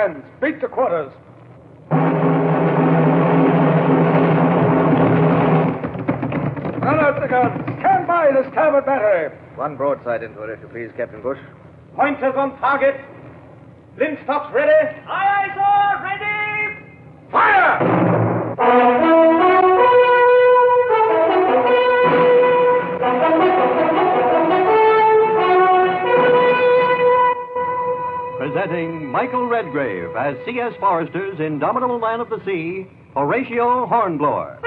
hands. Beat to quarters. Run out the guns. Stand by the starboard battery. One broadside into it, if you please, Captain Bush. Pointers on target. Linstops ready. Aye, aye, sir. Ready. Fire! Presenting Michael Redgrave as C.S. Forrester's Indomitable Man of the Sea, Horatio Hornblower.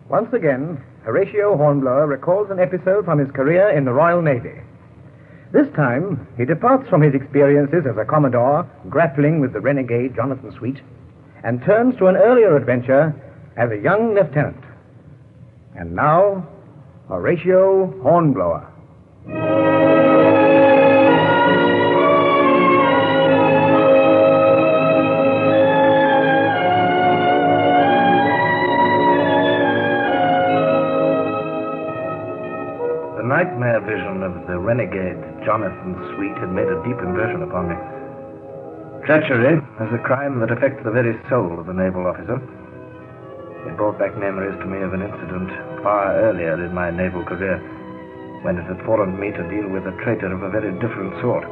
Once again, Horatio Hornblower recalls an episode from his career in the Royal Navy. This time, he departs from his experiences as a Commodore, grappling with the renegade Jonathan Sweet, and turns to an earlier adventure as a young lieutenant. And now, Horatio Hornblower. The nightmare vision of the renegade Jonathan Sweet had made a deep impression upon me. Treachery is a crime that affects the very soul of the naval officer. It brought back memories to me of an incident far earlier in my naval career, when it had fallen to me to deal with a traitor of a very different sort.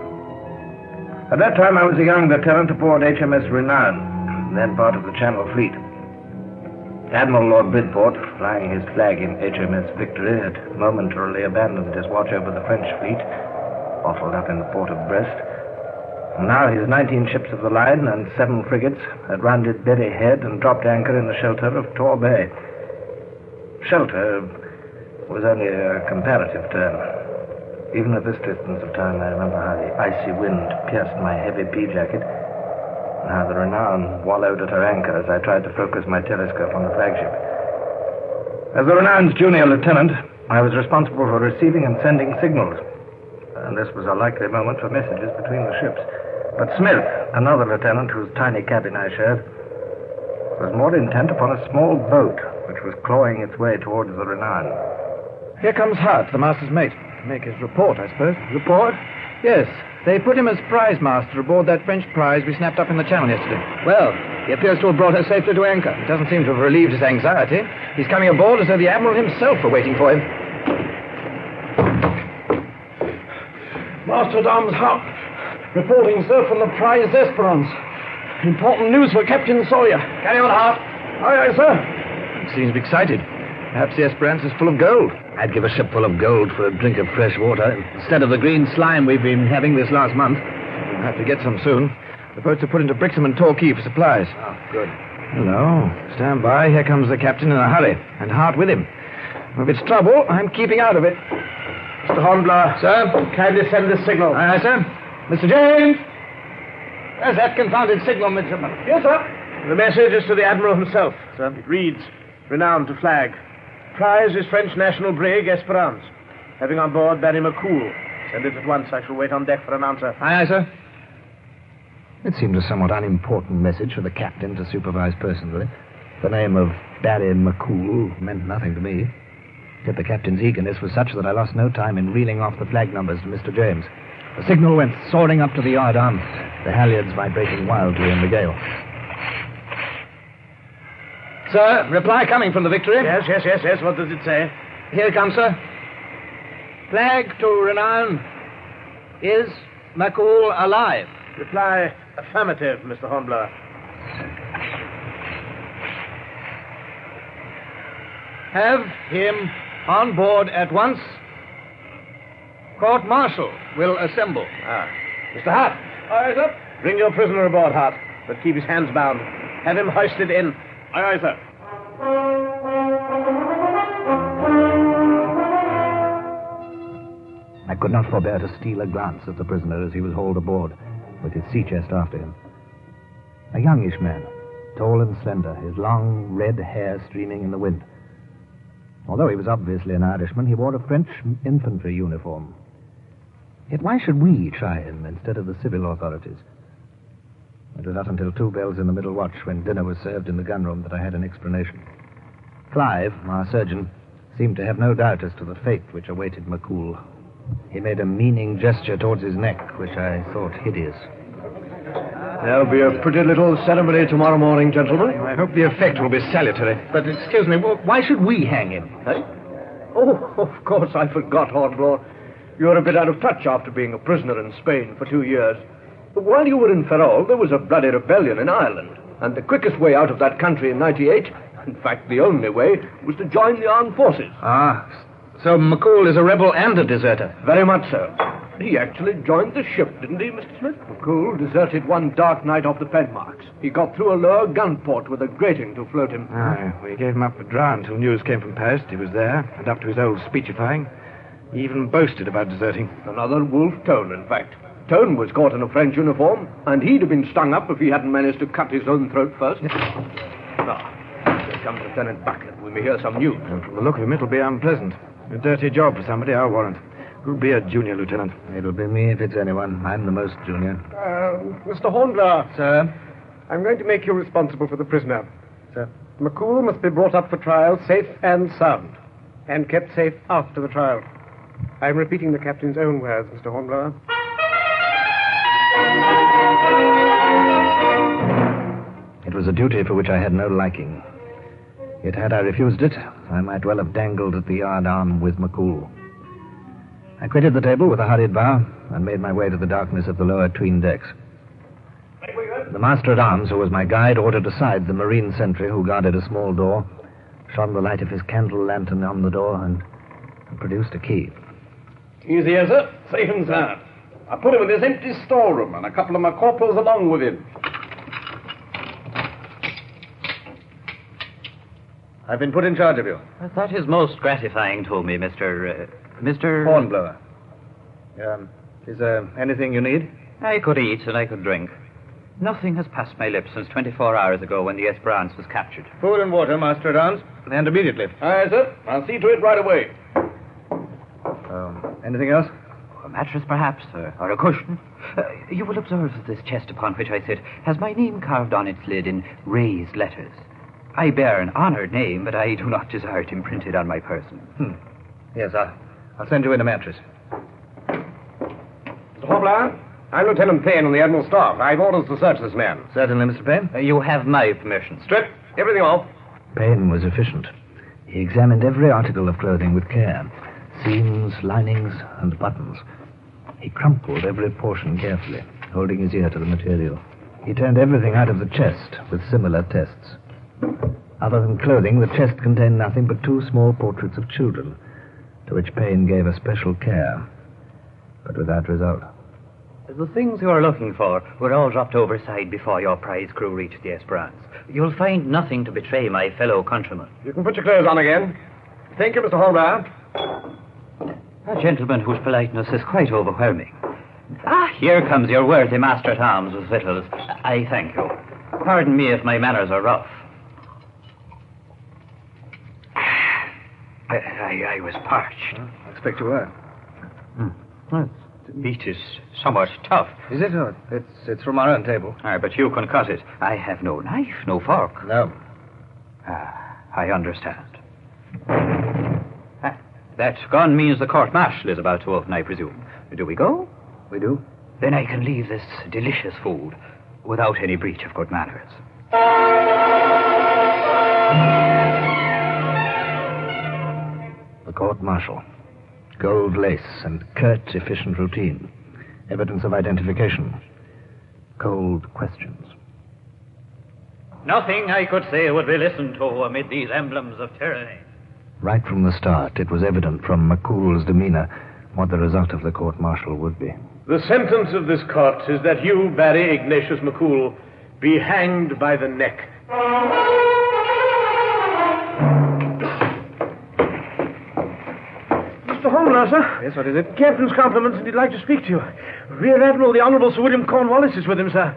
At that time, I was a young lieutenant aboard HMS Renown, then part of the Channel Fleet. Admiral Lord Bridport, flying his flag in HMS Victory, had momentarily abandoned his watch over the French fleet, offled up in the port of Brest. And now his 19 ships of the line and 7 frigates had rounded Berry Head and dropped anchor in the shelter of Tor Bay. Shelter was only a comparative term. Even at this distance of time, I remember how the icy wind pierced my heavy pea jacket, and how the Renown wallowed at her anchor as I tried to focus my telescope on the flagship. As the Renown's junior lieutenant, I was responsible for receiving and sending signals, and this was a likely moment for messages between the ships. But Smith, another lieutenant whose tiny cabin I shared, was more intent upon a small boat which was clawing its way towards the Renown. Here comes Hart, the master's mate. To make his report, I suppose. Report? Yes. They put him as prize master aboard that French prize we snapped up in the channel yesterday. Well, he appears to have brought her safely to anchor. It doesn't seem to have relieved his anxiety. He's coming aboard as though the Admiral himself were waiting for him. Master at Arms Hart. Reporting, sir, from the prize Esperance. Important news for Captain Sawyer. Carry on, Hart. Aye, aye, sir. He seems excited. Perhaps the Esperance is full of gold. I'd give a ship full of gold for a drink of fresh water instead of the green slime we've been having this last month. We'll have to get some soon. The boats are put into Brixham and Torquay for supplies. Oh, good. Hello. Stand by. Here comes the captain in a hurry, and Hart with him. If it's trouble, I'm keeping out of it. Mr. Hornblower. Sir? Kindly send this signal. Aye, sir. Mr. James? There's that confounded signal, midshipman. Yes, sir. The message is to the Admiral himself, sir. It reads, Renown to flag. Prize is French national brig Esperance, having on board Barry McCool. Send it at once. I shall wait on deck for an answer. Aye, aye, sir. It seemed a somewhat unimportant message for the captain to supervise personally. The name of Barry McCool meant nothing to me. Yet the captain's eagerness was such that I lost no time in reeling off the flag numbers to Mr. James. The signal went soaring up to the yardarm, the halyards vibrating wildly in the gale. Sir, reply coming from the Victory. Yes. What does it say? Here it comes, sir. Flag to Renown. Is McCool alive? Reply affirmative, Mr. Hornblower. Have him on board at once. Courtmartial will assemble. Mr. Hart. Aye, sir. Bring your prisoner aboard, Hart, but keep his hands bound. Have him hoisted in. Aye, sir. I could not forbear to steal a glance at the prisoner as he was hauled aboard, with his sea chest after him. A youngish man, tall and slender, his long red hair streaming in the wind. Although he was obviously an Irishman, he wore a French infantry uniform. Yet why should we try him instead of the civil authorities? It was not until 2 bells in the middle watch, when dinner was served in the gunroom, that I had an explanation. Clive, our surgeon, seemed to have no doubt as to the fate which awaited McCool. He made a meaning gesture towards his neck, which I thought hideous. There'll be a pretty little ceremony tomorrow morning, gentlemen. I hope the effect will be salutary. But, excuse me, why should we hang him? Eh? Oh, of course, I forgot, Hornblower. You're a bit out of touch after being a prisoner in Spain for 2 years. But while you were in Ferrol, there was a bloody rebellion in Ireland. And the quickest way out of that country in '98, in fact, the only way, was to join the armed forces. Ah, so McCool is a rebel and a deserter. Very much so. He actually joined the ship, didn't he, Mr. Smith? McCool deserted one dark night off the Penmarks. He got through a lower gun port with a grating to float him. Aye, we gave him up for drowned until news came from Paris. He was there, and up to his old speechifying. He even boasted about deserting. Another Wolf Tone, in fact. Tone was caught in a French uniform, and he'd have been stung up if he hadn't managed to cut his own throat first. Here comes Lieutenant Buckler. We may hear some news. And from the look of him, it'll be unpleasant. A dirty job for somebody, I'll warrant. Who'll be a junior lieutenant? It'll be me if it's anyone. I'm the most junior. Mr. Hornblower. Sir? I'm going to make you responsible for the prisoner. Sir. McCool must be brought up for trial safe and sound, and kept safe after the trial. I'm repeating the captain's own words, Mr. Hornblower. It was a duty for which I had no liking. Yet had I refused it, I might well have dangled at the yard arm with McCool. I quitted the table with a hurried bow and made my way to the darkness of the lower 'tween decks. The master-at-arms, who was my guide, ordered aside the marine sentry who guarded a small door, shone the light of his candle lantern on the door, and produced a key. He's here, sir. Safe and sound. I put him in this empty storeroom, and a couple of my corporals along with him. I've been put in charge of you. That is most gratifying to me, Mr. Hornblower. Is there anything you need? I could eat and I could drink. Nothing has passed my lips since 24 hours ago when the Esperance was captured. Food and water, Master-at-arms. And immediately. Aye, sir. I'll see to it right away. Anything else? A mattress, perhaps, or a cushion. You will observe that this chest upon which I sit has my name carved on its lid in raised letters. I bear an honored name, but I do not desire it imprinted on my person. Yes, I'll send you in a mattress. Mr. Hornblower, I'm Lieutenant Payne on the Admiral's staff. I've orders to search this man. Certainly, Mr. Payne. You have my permission. Strip everything off. Payne was efficient. He examined every article of clothing with care. Seams, linings, and buttons. He crumpled every portion carefully, holding his ear to the material. He turned everything out of the chest with similar tests. Other than clothing, the chest contained nothing but 2 small portraits of children, to which Payne gave a special care, but without result. The things you are looking for were all dropped overside before your prize crew reached the Esperance. You'll find nothing to betray my fellow countrymen. You can put your clothes on again. Thank you, Mr. Hornblower. A gentleman whose politeness is quite overwhelming. Here comes your worthy master-at-arms with victuals. I thank you. Pardon me if my manners are rough. I was parched. I expect you were. The meat is somewhat tough. Is it? Oh, it's from our own table. But you can cut it. I have no knife, no fork. No. I understand. That gun means the court-martial is about to open, I presume. Do we go? We do. Then I can leave this delicious food without any breach of good manners. The court-martial. Gold lace and curt, efficient routine. Evidence of identification. Cold questions. Nothing I could say would be listened to amid these emblems of tyranny. Right from the start, it was evident from McCool's demeanor what the result of the court-martial would be. The sentence of this court is that you, Barry Ignatius McCool, be hanged by the neck. Mr. Hornblower, sir. Yes, what is it? Captain's compliments, and he'd like to speak to you. Rear Admiral, the Honourable Sir William Cornwallis is with him, sir.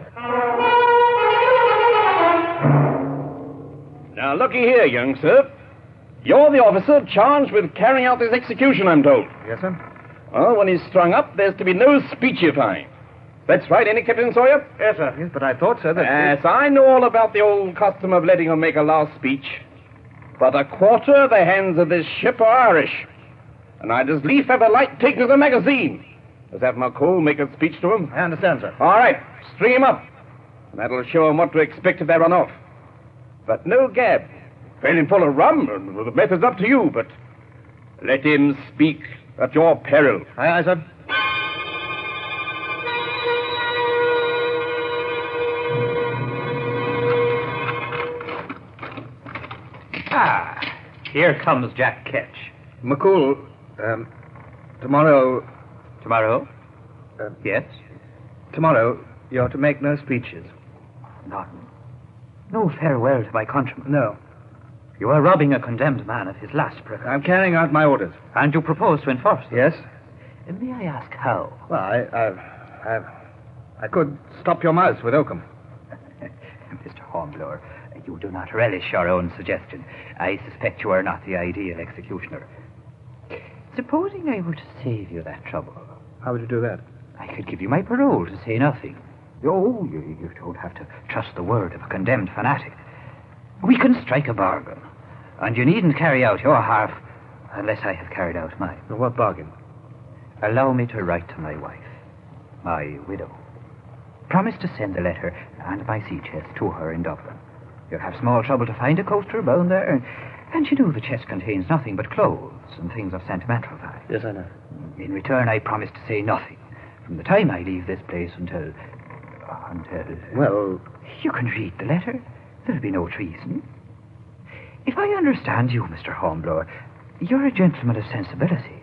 Now, looky here, young sir. You're the officer charged with carrying out this execution, I'm told. Yes, sir? Well, when he's strung up, there's to be no speechifying. That's right, ain't it, Captain Sawyer? Yes, sir. Yes, but I thought, sir, that... Yes, I know all about the old custom of letting him make a last speech. But a quarter of the hands of this ship are Irish. And I'd as lief have a light take to the magazine as have McCool make a speech to him. I understand, sir. All right, string him up. And that'll show him what to expect if they run off. But no gab. Failing full of rum, the method's up to you, but let him speak at your peril. Aye, aye, sir. Ah, here comes Jack Ketch. McCool, tomorrow... Tomorrow? Yes? Tomorrow, you're to make no speeches. None. No farewell to my countrymen. No. You are robbing a condemned man of his last privilege. I'm carrying out my orders. And you propose to enforce them. Yes? May I ask how? Well, I could stop your mouth with oakum. Mr. Hornblower, you do not relish your own suggestion. I suspect you are not the ideal executioner. Supposing I were to save you that trouble. How would you do that? I could give you my parole to say nothing. Oh, you don't have to trust the word of a condemned fanatic. We can strike a bargain, and you needn't carry out your half unless I have carried out mine. What bargain? Allow me to write to my wife, my widow. Promise to send the letter and my sea chest to her in Dublin. You'll have small trouble to find a coaster bound there, and you know the chest contains nothing but clothes and things of sentimental value. Yes, I know. In return, I promise to say nothing from the time I leave this place until... Well... You can read the letter. There'll be no treason. If I understand you, Mr. Hornblower, you're a gentleman of sensibility.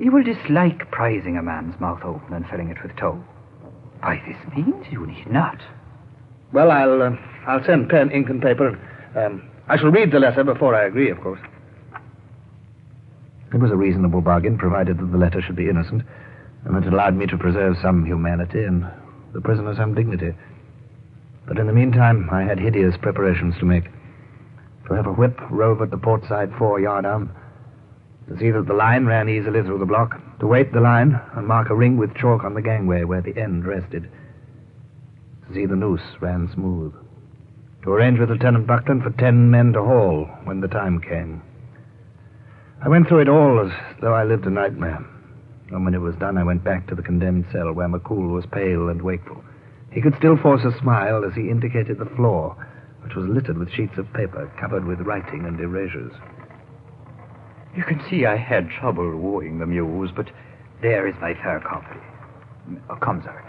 You will dislike prizing a man's mouth open and filling it with tow. By this means, you need not. Well, I'll send pen, ink, and paper. I shall read the letter before I agree, of course. It was a reasonable bargain, provided that the letter should be innocent, and it allowed me to preserve some humanity and the prisoner some dignity. But in the meantime, I had hideous preparations to make. To have a whip rove at the port side fore-yard arm, to see that the line ran easily through the block, to weight the line and mark a ring with chalk on the gangway where the end rested, to see the noose ran smooth, to arrange with Lieutenant Buckland for 10 men to haul when the time came. I went through it all as though I lived a nightmare. And when it was done, I went back to the condemned cell where McCool was pale and wakeful. He could still force a smile as he indicated the floor, which was littered with sheets of paper covered with writing and erasures. You can see I had trouble wooing the muse, but there is my fair copy. Oh, come, sir.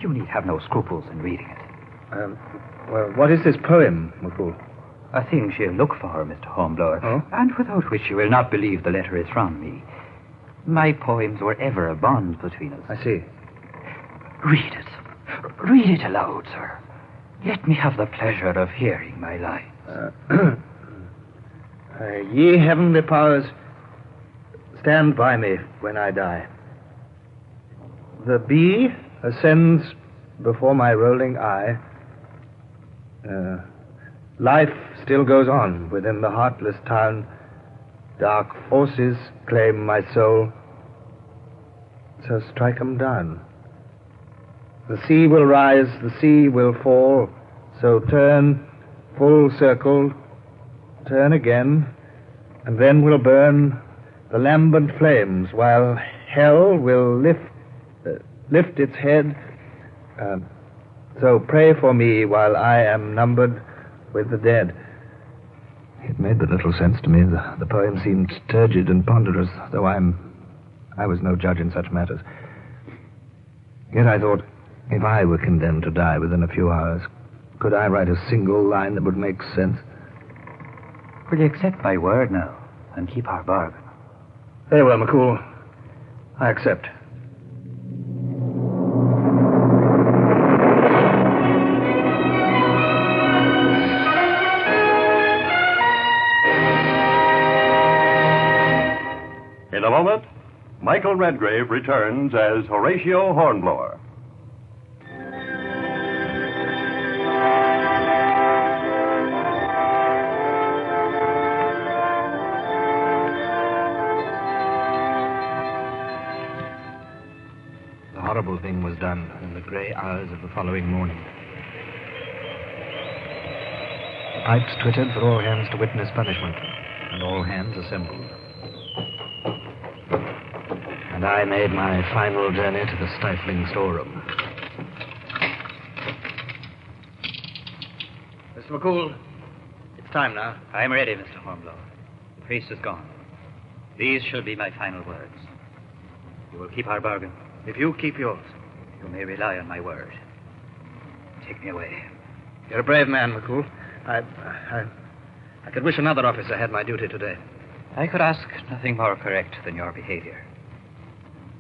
You need have no scruples in reading it. Well, what is this poem, McCool? A thing she'll look for, Mr. Hornblower, and without which you will not believe the letter is from me. My poems were ever a bond between us. I see. Read it. Read it aloud, sir. Let me have the pleasure of hearing my lines. Ye heavenly powers, stand by me when I die. The bee ascends before my rolling eye. Life still goes on within the heartless town. Dark forces claim my soul. So strike 'em down. The sea will rise, the sea will fall. So turn full circle, turn again, and then will burn the lambent flames, while hell will lift its head. So pray for me while I am numbered with the dead. It made but little sense to me. The poem seemed turgid and ponderous, though I was no judge in such matters. Yet I thought, if I were condemned to die within a few hours, could I write a single line that would make sense? Will you accept my word now? and keep our bargain. Very well, McCool. I accept. In a moment, Michael Redgrave returns as Horatio Hornblower. The horrible thing was done in the grey hours of the following morning. The pipes twittered for all hands to witness punishment, and all hands assembled. And I made my final journey to the stifling storeroom. Mr. McCool, it's time now. I am ready, Mr. Hornblower. The priest is gone. These shall be my final words. You will keep our bargain. If you keep yours. You may rely on my word. Take me away. You're a brave man, McCool. I could wish another officer had my duty today. I could ask nothing more correct than your behavior.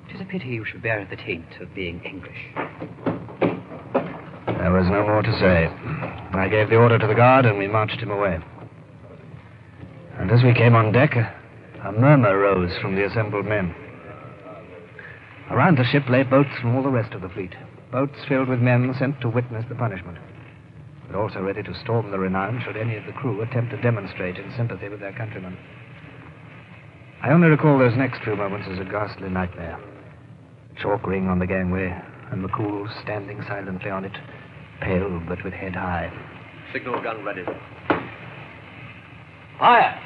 It is a pity you should bear the taint of being English. There was no more to say. I gave the order to the guard, and we marched him away. And as we came on deck, a murmur rose from the assembled men. Around the ship lay boats from all the rest of the fleet, boats filled with men sent to witness the punishment, but also ready to storm the Renown should any of the crew attempt to demonstrate in sympathy with their countrymen. I only recall those next few moments as a ghastly nightmare. Chalk ring on the gangway, and McCool standing silently on it, pale but with head high. Signal gun ready. Fire!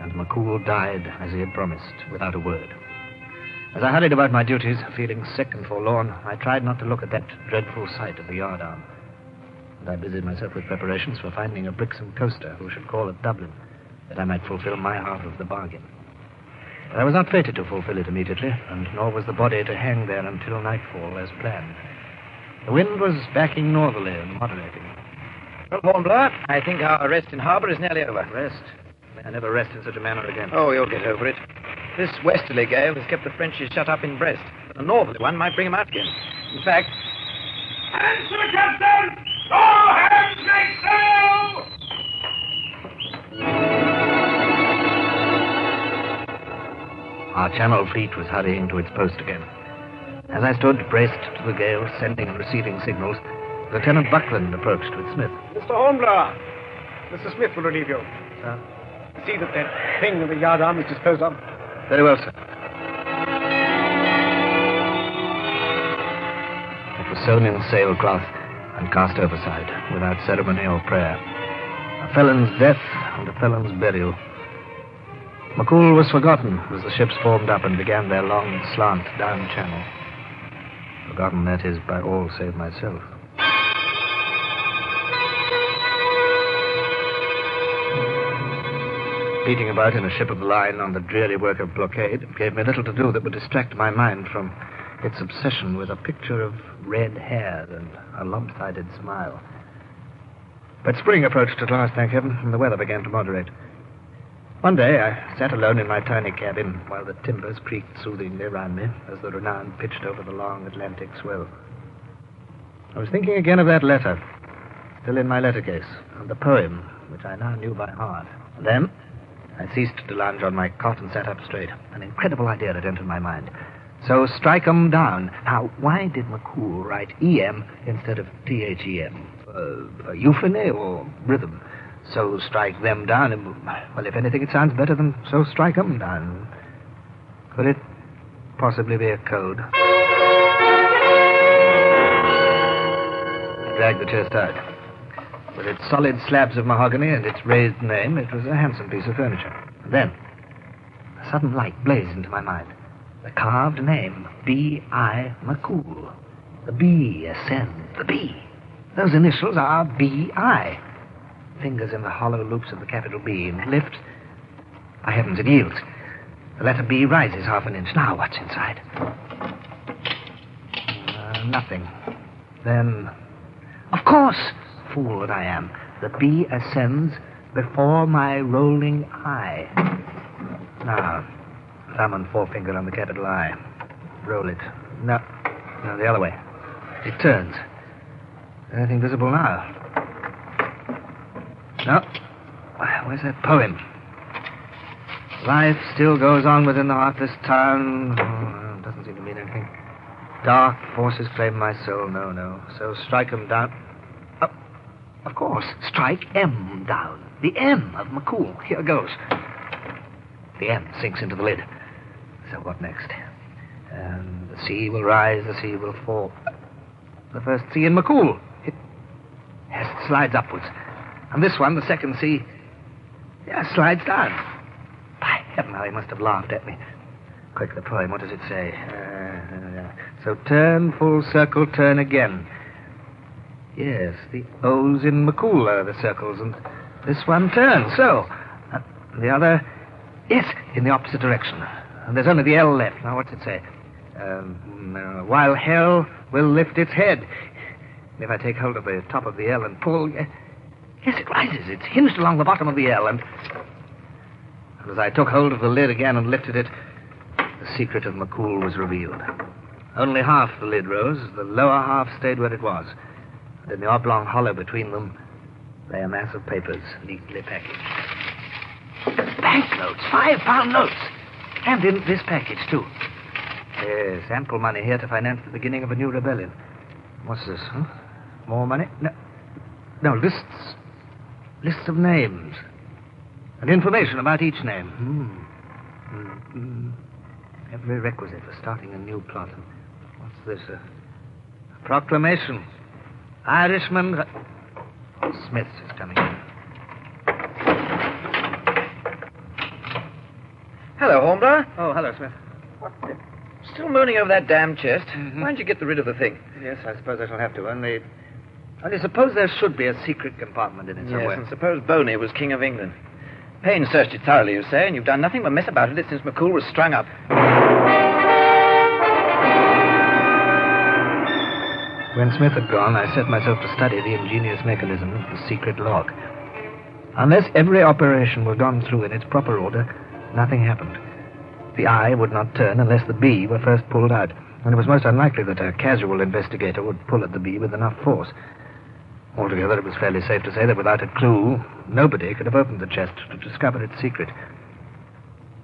And McCool died as he had promised, without a word. As I hurried about my duties, feeling sick and forlorn, I tried not to look at that dreadful sight of the yardarm. And I busied myself with preparations for finding a Brixham coaster who should call at Dublin, that I might fulfill my half of the bargain. But I was not fated to fulfill it immediately, and nor was the body to hang there until nightfall as planned. The wind was backing northerly and moderating. Well, Hornblower, I think our rest in harbour is nearly over. Rest? I never rest in such a manner again. Oh, you'll get over it. This westerly gale has kept the Frenchies shut up in Brest, but a northerly one might bring them out again. In fact... Hands to the captain! All hands make sail! Our Channel fleet was hurrying to its post again. As I stood braced to the gale, sending and receiving signals, Lieutenant Buckland approached with Smith. Mr. Hornblower, Mr. Smith will relieve you. Sir? See that that thing of the yardarm is disposed of. Very well, sir. It was sewn in sailcloth and cast overside, without ceremony or prayer. A felon's death and a felon's burial. McCool was forgotten as the ships formed up and began their long slant down channel. Forgotten, that is, by all save myself. Beating about in a ship of the line on the dreary work of blockade gave me little to do that would distract my mind from its obsession with a picture of red hair and a lopsided smile. But spring approached at last, thank heaven, and the weather began to moderate. One day I sat alone in my tiny cabin while the timbers creaked soothingly round me as the Renown pitched over the long Atlantic swell. I was thinking again of that letter, still in my letter case, and the poem, which I now knew by heart. And then I ceased to lounge on my cot and sat up straight. An incredible idea had entered my mind. So strike 'em down. Now, why did McCool write E-M instead of T-H-E-M? Euphony or rhythm? So strike them down. Well, if anything, it sounds better than so strike 'em down. Could it possibly be a code? I dragged the chest out. With its solid slabs of mahogany and its raised name, it was a handsome piece of furniture. And then, a sudden light blazed into my mind. The carved name, B.I. McCool. The B ascends, the B. Those initials are B.I. Fingers in the hollow loops of the capital B, and lift. By heavens, it yields. The letter B rises half an inch. Now, what's inside? Nothing. Then, of course, fool that I am, the bee ascends before my rolling eye. Now, thumb and forefinger on the capital I. Roll it. No, the other way. It turns. Anything visible now? No. Where's that poem? Life still goes on within the heartless town. Oh, doesn't seem to mean anything. Dark forces claim my soul. No. So strike 'em down. Oh, of course. Strike M down. The M of McCool. Here goes. The M sinks into the lid. So what next? The C will rise, the C will fall. The first C in McCool. It slides upwards. And this one, the second C, slides down. By heaven, how he must have laughed at me. Quick, the poem, what does it say? So turn, full circle, turn again. Yes, the O's in McCool are the circles, and this one turns. So, the other, yes, in the opposite direction. And there's only the L left. Now, what's it say? While hell will lift its head. If I take hold of the top of the L and pull, yes, it rises. It's hinged along the bottom of the L, and as I took hold of the lid again and lifted it, the secret of McCool was revealed. Only half the lid rose. The lower half stayed where it was. And in the oblong hollow between them lay a mass of papers, neatly packaged. Banknotes, £5 notes. And in this package, too. Yes, ample money here to finance the beginning of a new rebellion. What's this, huh? More money? No, lists. Lists of names. And information about each name. Every requisite for starting a new plot. What's this? A proclamation. Irishman... Smith is coming in. Hello, Hornblower. Oh, hello, Smith. What? Still mooning over that damn chest? Why don't you get rid of the thing? Yes, I suppose I shall have to. Only suppose there should be a secret compartment in it somewhere. Yes, and suppose Boney was King of England. Payne searched it thoroughly, you say, and you've done nothing but mess about it since McCool was strung up. When Smith had gone, I set myself to study the ingenious mechanism of the secret lock. Unless every operation were gone through in its proper order, nothing happened. The I would not turn unless the B were first pulled out, and it was most unlikely that a casual investigator would pull at the B with enough force. Altogether, it was fairly safe to say that without a clue, nobody could have opened the chest to discover its secret.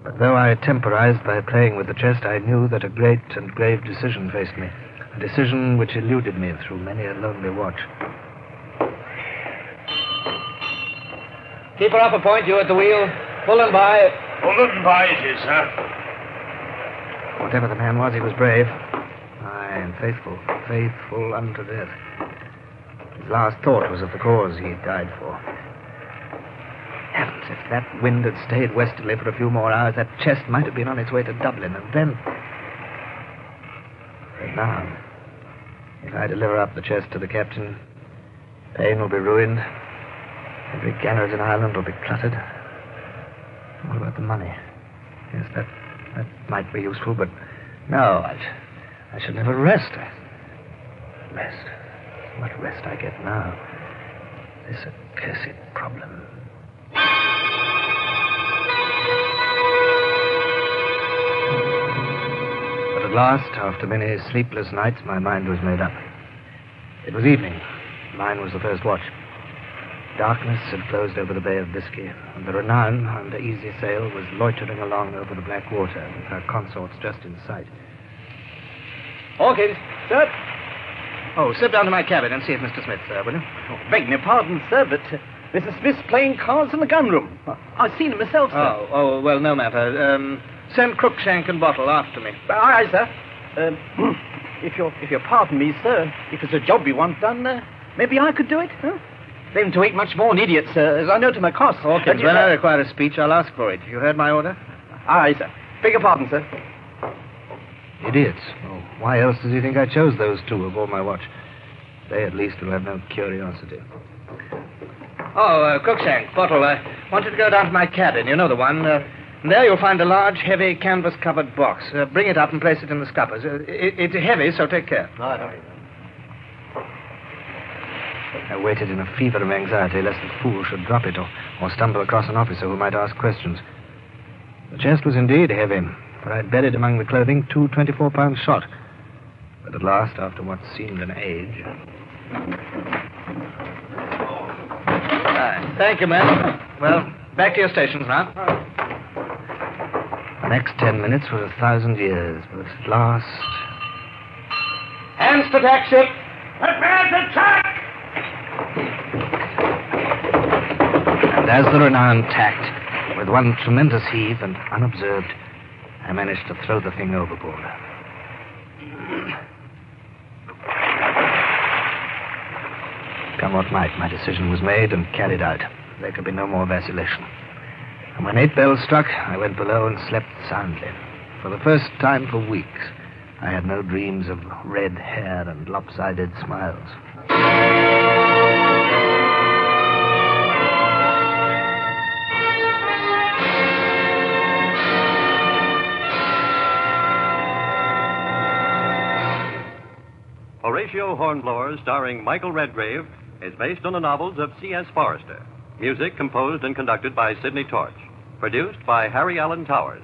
But though I temporized by playing with the chest, I knew that a great and grave decision faced me, a decision which eluded me through many a lonely watch. Keep her up a point, you at the wheel. Pull and by. Pull and by it is, sir. Whatever the man was, he was brave. Aye, and faithful unto death. His last thought was of the cause he died for. Heavens, if that wind had stayed westerly for a few more hours, that chest might have been on its way to Dublin, and then... But now, if I deliver up the chest to the captain, Payne will be ruined. Every gallows in Ireland will be cluttered. What about the money? Yes, that might be useful, but no, I should never rest. Rest? What rest I get now? This accursed problem. But at last, after many sleepless nights, my mind was made up. It was evening. Mine was the first watch. Darkness had closed over the Bay of Biscay, and the Renown, under easy sail, was loitering along over the black water, with her consorts just in sight. Hawkins, sir. Oh, slip down to my cabin and see if Mr. Smith's there, will you? Oh, beg me pardon, sir, but Mr. Smith's playing cards in the gun room. I've seen him myself, sir. Oh, well, no matter. Send Crookshank and Bottle after me. Aye, sir. If you'll pardon me, sir, if it's a job you want done, maybe I could do it, huh? Them two ain't much more an idiot, sir, as I know to my cost. Hawkins, when I require a speech, I'll ask for it. You heard my order? Aye, sir. Beg your pardon, sir. Idiots. Oh, why else does he think I chose those two aboard my watch? They, at least, will have no curiosity. Oh, Crookshank, Bottle, I wanted to go down to my cabin. You know the one. And there you'll find a large, heavy, canvas-covered box. Bring it up and place it in the scuppers. It's heavy, so take care. I waited in a fever of anxiety lest the fool should drop it or stumble across an officer who might ask questions. The chest was indeed heavy, for I had buried among the clothing 2 24-pound shot. But at last, after what seemed an age... Thank you, men. Well, back to your stations now. The next 10 minutes were 1,000 years, but at last... Hands to tack, ship. Prepare to attack! And as the Renown tacked, with one tremendous heave and unobserved, I managed to throw the thing overboard. Come what might, my decision was made and carried out. There could be no more vacillation. And when 8 bells struck, I went below and slept soundly. For the first time for weeks, I had no dreams of red hair and lopsided smiles. Horatio Hornblower, starring Michael Redgrave, is based on the novels of C.S. Forester. Music composed and conducted by Sidney Torch. Produced by Harry Allen Towers.